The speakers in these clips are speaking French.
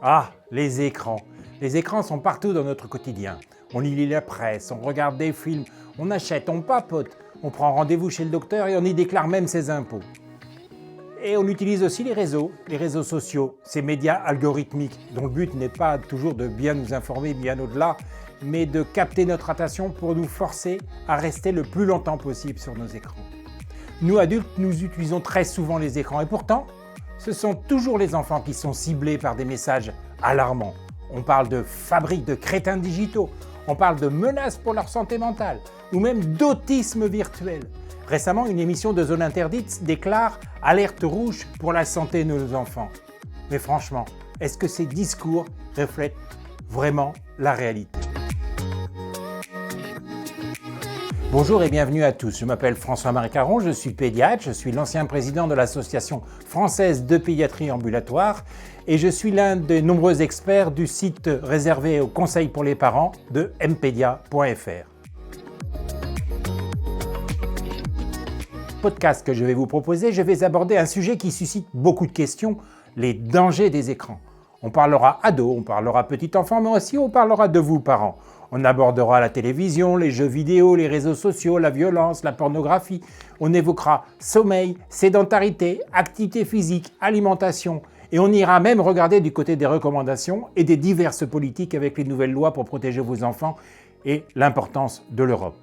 Ah, les écrans. Les écrans sont partout dans notre quotidien. On lit la presse, on regarde des films, on achète, on papote, on prend rendez-vous chez le docteur et on y déclare même ses impôts. Et on utilise aussi les réseaux sociaux, ces médias algorithmiques dont le but n'est pas toujours de bien nous informer, bien au-delà, mais de capter notre attention pour nous forcer à rester le plus longtemps possible sur nos écrans. Nous adultes, nous utilisons très souvent les écrans et pourtant, ce sont toujours les enfants qui sont ciblés par des messages alarmants. On parle de fabrique de crétins digitaux, on parle de menaces pour leur santé mentale ou même d'autisme virtuel. Récemment, une émission de Zone Interdite déclare « Alerte rouge pour la santé de nos enfants ». Mais franchement, est-ce que ces discours reflètent vraiment la réalité ? Bonjour et bienvenue à tous, je m'appelle François-Marie Caron, je suis pédiatre, je suis l'ancien président de l'Association française de pédiatrie ambulatoire et je suis l'un des nombreux experts du site réservé aux conseils pour les parents de mpedia.fr. Podcast que je vais vous proposer, je vais aborder un sujet qui suscite beaucoup de questions, les dangers des écrans. On parlera ados, on parlera petits enfants, mais aussi on parlera de vous parents. On abordera la télévision, les jeux vidéo, les réseaux sociaux, la violence, la pornographie. On évoquera sommeil, sédentarité, activité physique, alimentation. Et on ira même regarder du côté des recommandations et des diverses politiques avec les nouvelles lois pour protéger vos enfants et l'importance de l'Europe.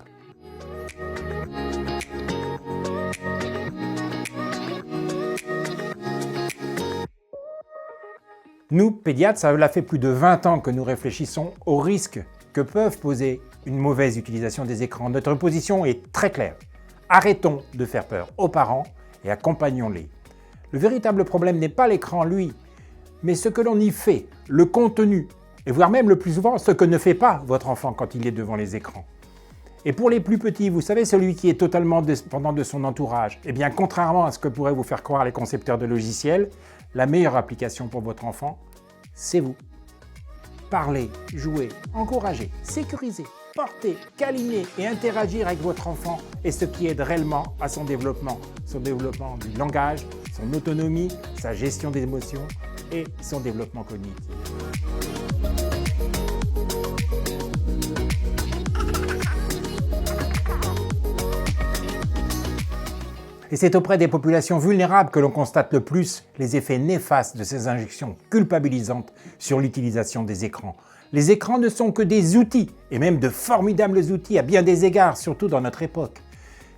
Nous, pédiatres, ça fait plus de 20 ans que nous réfléchissons aux risques que peuvent poser une mauvaise utilisation des écrans. Notre position est très claire. Arrêtons de faire peur aux parents et accompagnons-les. Le véritable problème n'est pas l'écran, lui, mais ce que l'on y fait, le contenu, et voire même le plus souvent ce que ne fait pas votre enfant quand il est devant les écrans. Et pour les plus petits, vous savez, celui qui est totalement dépendant de son entourage, eh bien, contrairement à ce que pourraient vous faire croire les concepteurs de logiciels, la meilleure application pour votre enfant, c'est vous. Parler, jouer, encourager, sécuriser, porter, câliner et interagir avec votre enfant est ce qui aide réellement à son développement du langage, son autonomie, sa gestion des émotions et son développement cognitif. Et c'est auprès des populations vulnérables que l'on constate le plus les effets néfastes de ces injections culpabilisantes sur l'utilisation des écrans. Les écrans ne sont que des outils, et même de formidables outils à bien des égards, surtout dans notre époque.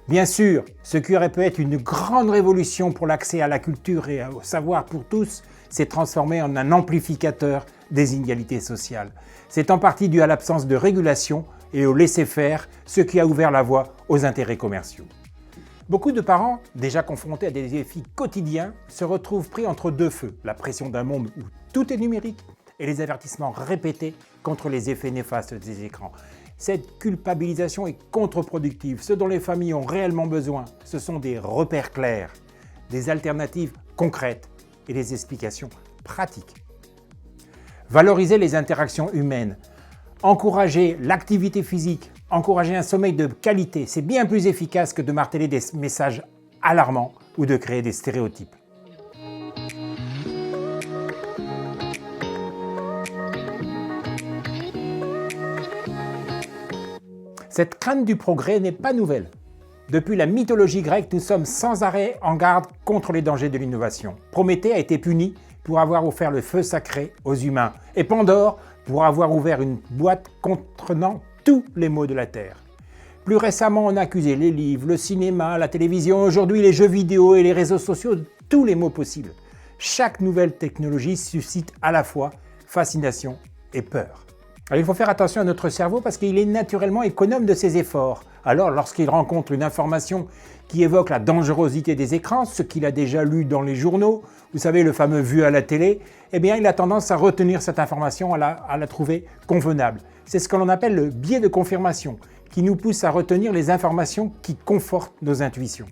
Bien sûr, ce qui aurait pu être une grande révolution pour l'accès à la culture et au savoir pour tous s'est transformé en un amplificateur des inégalités sociales. C'est en partie dû à l'absence de régulation et au laisser-faire, ce qui a ouvert la voie aux intérêts commerciaux. Beaucoup de parents, déjà confrontés à des défis quotidiens, se retrouvent pris entre deux feux, la pression d'un monde où tout est numérique et les avertissements répétés contre les effets néfastes des écrans. Cette culpabilisation est contre-productive. Ce dont les familles ont réellement besoin, ce sont des repères clairs, des alternatives concrètes et des explications pratiques. Valoriser les interactions humaines, encourager l'activité physique, encourager un sommeil de qualité, c'est bien plus efficace que de marteler des messages alarmants ou de créer des stéréotypes. Cette crainte du progrès n'est pas nouvelle. Depuis la mythologie grecque, nous sommes sans arrêt en garde contre les dangers de l'innovation. Prométhée a été puni pour avoir offert le feu sacré aux humains et Pandore pour avoir ouvert une boîte contenant tous les maux de la Terre. Plus récemment, on a accusé les livres, le cinéma, la télévision, aujourd'hui les jeux vidéo et les réseaux sociaux de tous les maux possibles. Chaque nouvelle technologie suscite à la fois fascination et peur. Alors, il faut faire attention à notre cerveau parce qu'il est naturellement économe de ses efforts. Alors, lorsqu'il rencontre une information qui évoque la dangerosité des écrans, ce qu'il a déjà lu dans les journaux, vous savez, le fameux vu à la télé, eh bien, il a tendance à retenir cette information, à la trouver convenable. C'est ce que l'on appelle le biais de confirmation, qui nous pousse à retenir les informations qui confortent nos intuitions.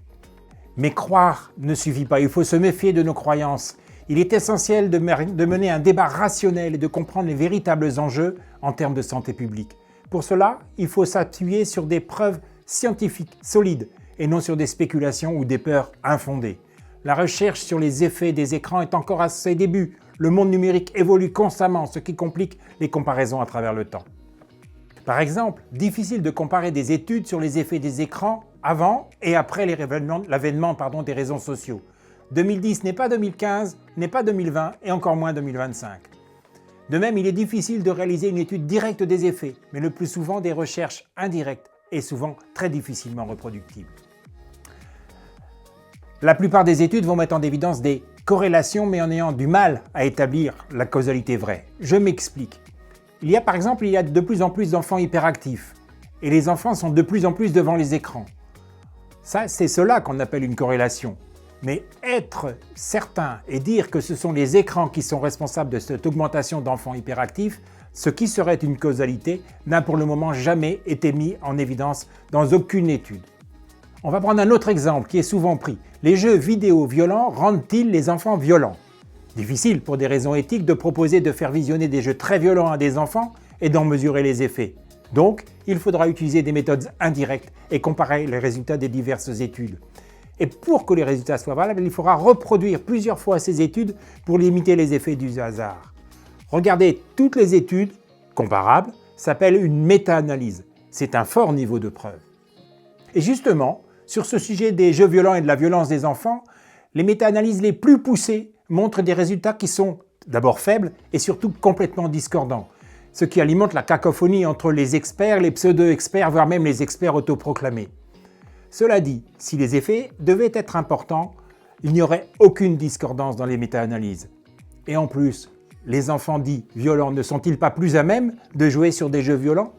Mais croire ne suffit pas, il faut se méfier de nos croyances. Il est essentiel de mener un débat rationnel et de comprendre les véritables enjeux en termes de santé publique. Pour cela, il faut s'appuyer sur des preuves scientifiques solides et non sur des spéculations ou des peurs infondées. La recherche sur les effets des écrans est encore à ses débuts. Le monde numérique évolue constamment, ce qui complique les comparaisons à travers le temps. Par exemple, difficile de comparer des études sur les effets des écrans avant et après l'avènement des réseaux sociaux. 2010 n'est pas 2015, n'est pas 2020 et encore moins 2025. De même, il est difficile de réaliser une étude directe des effets, mais le plus souvent des recherches indirectes et souvent très difficilement reproductibles. La plupart des études vont mettre en évidence des corrélations, mais en ayant du mal à établir la causalité vraie. Je m'explique. Il y a de plus en plus d'enfants hyperactifs, et les enfants sont de plus en plus devant les écrans. C'est cela qu'on appelle une corrélation. Mais être certain et dire que ce sont les écrans qui sont responsables de cette augmentation d'enfants hyperactifs, ce qui serait une causalité, n'a pour le moment jamais été mis en évidence dans aucune étude. On va prendre un autre exemple qui est souvent pris. Les jeux vidéo violents rendent-ils les enfants violents? Difficile pour des raisons éthiques de proposer de faire visionner des jeux très violents à des enfants et d'en mesurer les effets. Donc, il faudra utiliser des méthodes indirectes et comparer les résultats des diverses études. Et pour que les résultats soient valables, il faudra reproduire plusieurs fois ces études pour limiter les effets du hasard. Regardez toutes les études comparables s'appelle une méta-analyse. C'est un fort niveau de preuve. Et justement, sur ce sujet des jeux violents et de la violence des enfants, les méta-analyses les plus poussées montrent des résultats qui sont d'abord faibles et surtout complètement discordants, ce qui alimente la cacophonie entre les experts, les pseudo-experts, voire même les experts autoproclamés. Cela dit, si les effets devaient être importants, il n'y aurait aucune discordance dans les méta-analyses. Et en plus, les enfants dits violents ne sont-ils pas plus à même de jouer sur des jeux violents?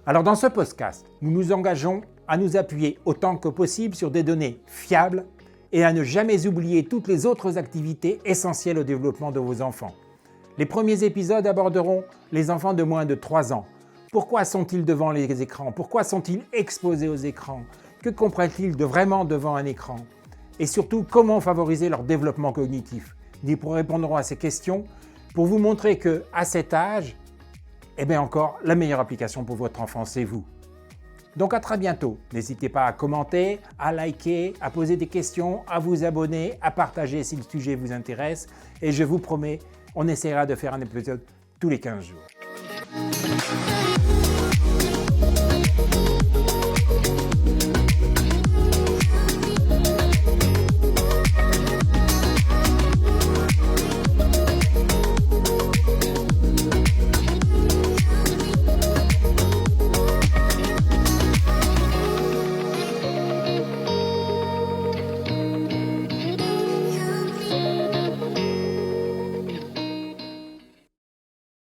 Alors dans ce podcast, nous nous engageons à nous appuyer autant que possible sur des données fiables et à ne jamais oublier toutes les autres activités essentielles au développement de vos enfants. Les premiers épisodes aborderont les enfants de moins de 3 ans. Pourquoi sont-ils devant les écrans? Pourquoi sont-ils exposés aux écrans? Que comprennent-ils vraiment devant un écran? Et surtout, comment favoriser leur développement cognitif? Nous répondrons à ces questions pour vous montrer qu'à cet âge, encore, la meilleure application pour votre enfant, c'est vous. Donc à très bientôt. N'hésitez pas à commenter, à liker, à poser des questions, à vous abonner, à partager si le sujet vous intéresse. Et je vous promets, on essaiera de faire un épisode tous les 15 jours.